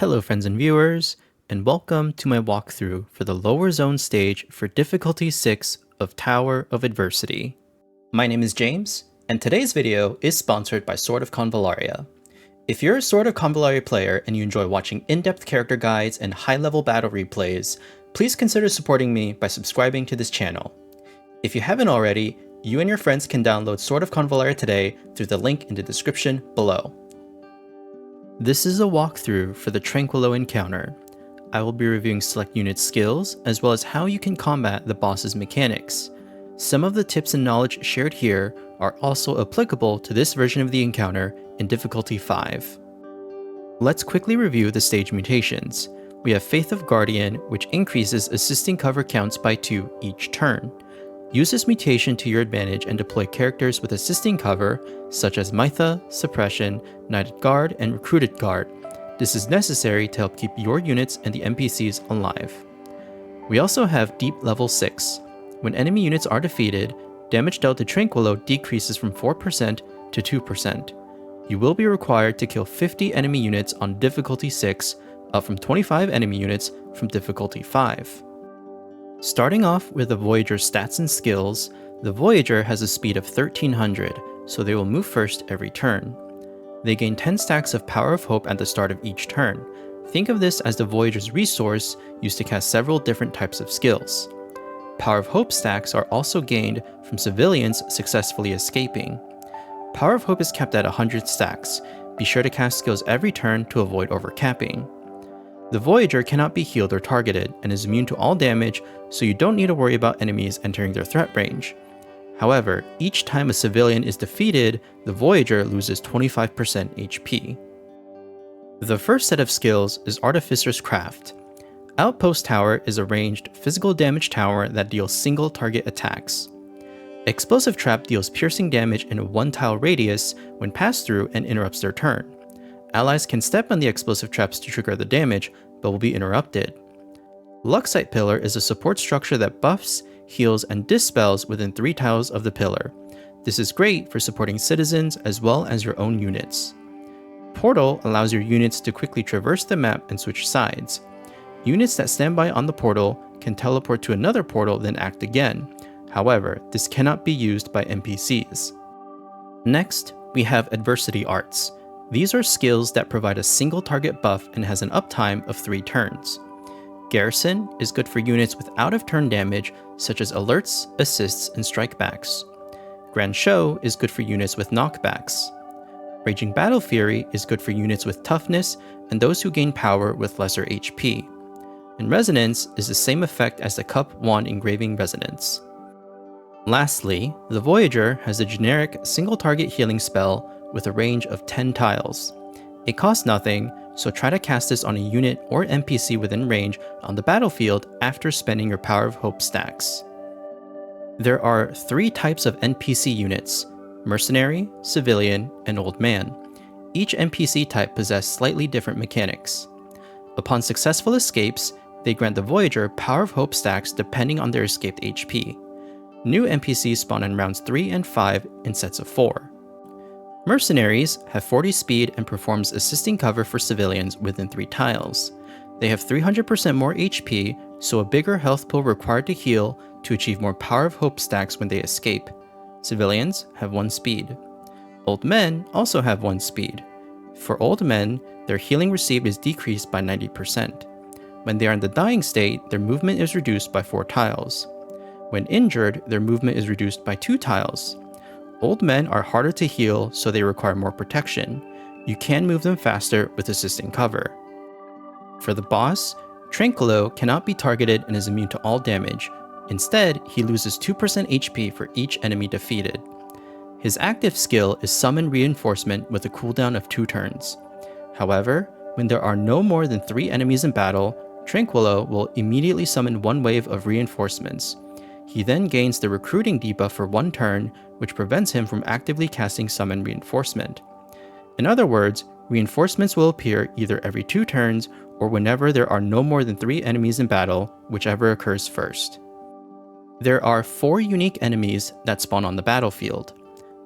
Hello friends and viewers, and welcome to my walkthrough for the lower zone stage for difficulty 6 of Tower of Adversity. My name is James, and today's video is sponsored by Sword of Convallaria. If you're a Sword of Convallaria player and you enjoy watching in-depth character guides and high-level battle replays, please consider supporting me by subscribing to this channel. If you haven't already, you and your friends can download Sword of Convallaria today through the link in the description below. This is a walkthrough for the Tranquillo encounter. I will be reviewing select unit skills, as well as how you can combat the boss's mechanics. Some of the tips and knowledge shared here are also applicable to this version of the encounter in difficulty 5. Let's quickly review the stage mutations. We have Faith of Guardian, which increases assisting cover counts by 2 each turn. Use this mutation to your advantage and deploy characters with assisting cover, such as Mytha, Suppression, Knighted Guard, and Recruited Guard. This is necessary to help keep your units and the NPCs alive. We also have Deep Level 6. When enemy units are defeated, damage dealt to Tranquillo decreases from 4% to 2%. You will be required to kill 50 enemy units on difficulty 6, up from 25 enemy units from difficulty 5. Starting off with the Voyager's stats and skills, the Voyager has a speed of 1300, so they will move first every turn. They gain 10 stacks of Power of Hope at the start of each turn. Think of this as the Voyager's resource used to cast several different types of skills. Power of Hope stacks are also gained from civilians successfully escaping. Power of Hope is kept at 100 stacks. Be sure to cast skills every turn to avoid overcapping. The Voyager cannot be healed or targeted and is immune to all damage, so you don't need to worry about enemies entering their threat range. However, each time a civilian is defeated, the Voyager loses 25% HP. The first set of skills is Artificer's Craft. Outpost Tower is a ranged physical damage tower that deals single target attacks. Explosive Trap deals piercing damage in a 1-tile radius when passed through and interrupts their turn. Allies can step on the explosive traps to trigger the damage, but will be interrupted. Luxite Pillar is a support structure that buffs, heals, and dispels within 3 tiles of the pillar. This is great for supporting citizens as well as your own units. Portal allows your units to quickly traverse the map and switch sides. Units that stand by on the portal can teleport to another portal then act again. However, this cannot be used by NPCs. Next, we have Adversity Arts. These are skills that provide a single target buff and has an uptime of 3 turns. Garrison is good for units with out-of-turn damage, such as alerts, assists, and strikebacks. Grand Show is good for units with knockbacks. Raging Battle Fury is good for units with toughness and those who gain power with lesser HP. And Resonance is the same effect as the Cup Wand Engraving Resonance. Lastly, the Voyager has a generic single-target healing spell with a range of 10 tiles. It costs nothing, so try to cast this on a unit or NPC within range on the battlefield after spending your Power of Hope stacks. There are 3 types of NPC units: Mercenary, Civilian, and Old Man. Each NPC type possess slightly different mechanics. Upon successful escapes, they grant the Voyager Power of Hope stacks depending on their escaped HP. New NPCs spawn in rounds 3 and 5 in sets of 4. Mercenaries have 40 speed and performs assisting cover for civilians within 3 tiles. They have 300% more HP, so a bigger health pool required to heal to achieve more Power of Hope stacks when they escape. Civilians have 1 speed. Old Men also have 1 speed. For old men, their healing received is decreased by 90%. When they are in the dying state, their movement is reduced by 4 tiles. When injured, their movement is reduced by 2 tiles. Old men are harder to heal, so they require more protection. You can move them faster with assisting cover. For the boss, Tranquillo cannot be targeted and is immune to all damage. Instead, he loses 2% HP for each enemy defeated. His active skill is Summon Reinforcement with a cooldown of 2 turns. However, when there are no more than 3 enemies in battle, Tranquillo will immediately summon 1 wave of reinforcements. He then gains the recruiting debuff for 1 turn, which prevents him from actively casting Summon Reinforcement. In other words, reinforcements will appear either every 2 turns or whenever there are no more than 3 enemies in battle, whichever occurs first. There are 4 unique enemies that spawn on the battlefield.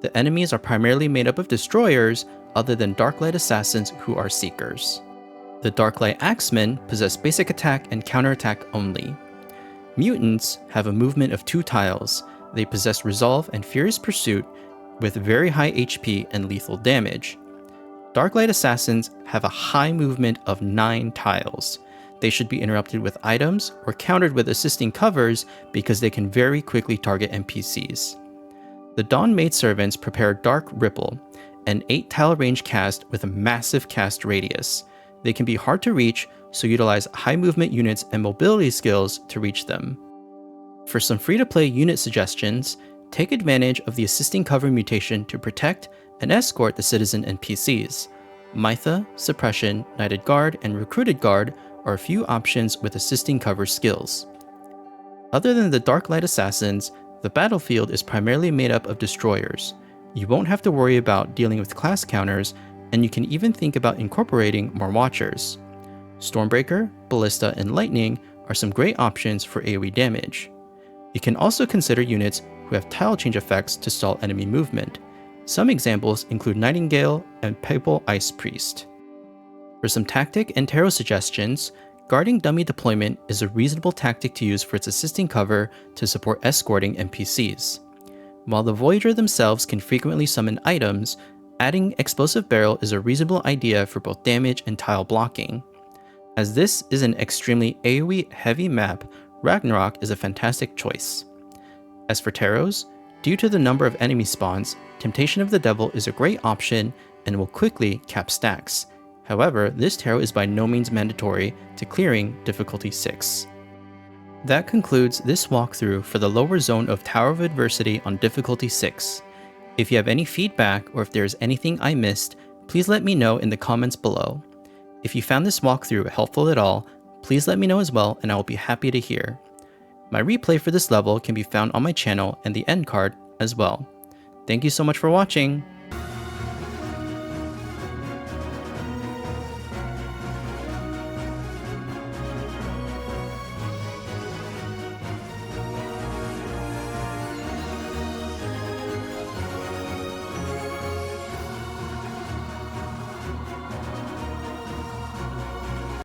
The enemies are primarily made up of destroyers, other than Darklight Assassins who are Seekers. The Darklight Axemen possess basic attack and counterattack only. Mutants have a movement of 2 tiles. They possess Resolve and Furious Pursuit with very high HP and lethal damage. Darklight Assassins have a high movement of 9 tiles. They should be interrupted with items or countered with assisting covers because they can very quickly target NPCs. The Dawn Maidservants prepare Dark Ripple, an 8-tile range cast with a massive cast radius. They can be hard to reach, so utilize high movement units and mobility skills to reach them. For some free-to-play unit suggestions, take advantage of the Assisting Cover mutation to protect and escort the citizen NPCs. Mytha, Suppression, Knighted Guard, and Recruited Guard are a few options with Assisting Cover skills. Other than the Darklight Assassins, the battlefield is primarily made up of destroyers. You won't have to worry about dealing with class counters, and you can even think about incorporating more Watchers. Stormbreaker, Ballista, and Lightning are some great options for AoE damage. You can also consider units who have tile change effects to stall enemy movement. Some examples include Nightingale and Papal Ice Priest. For some tactic and tarot suggestions, guarding dummy deployment is a reasonable tactic to use for its assisting cover to support escorting NPCs. While the Voyager themselves can frequently summon items, adding Explosive Barrel is a reasonable idea for both damage and tile blocking. As this is an extremely AoE heavy map, Ragnarok is a fantastic choice. As for tarots, due to the number of enemy spawns, Temptation of the Devil is a great option and will quickly cap stacks. However, this tarot is by no means mandatory to clearing difficulty 6. That concludes this walkthrough for the lower zone of Tower of Adversity on difficulty 6. If you have any feedback or if there is anything I missed, please let me know in the comments below. If you found this walkthrough helpful at all, please let me know as well and I will be happy to hear. My replay for this level can be found on my channel and the end card as well. Thank you so much for watching!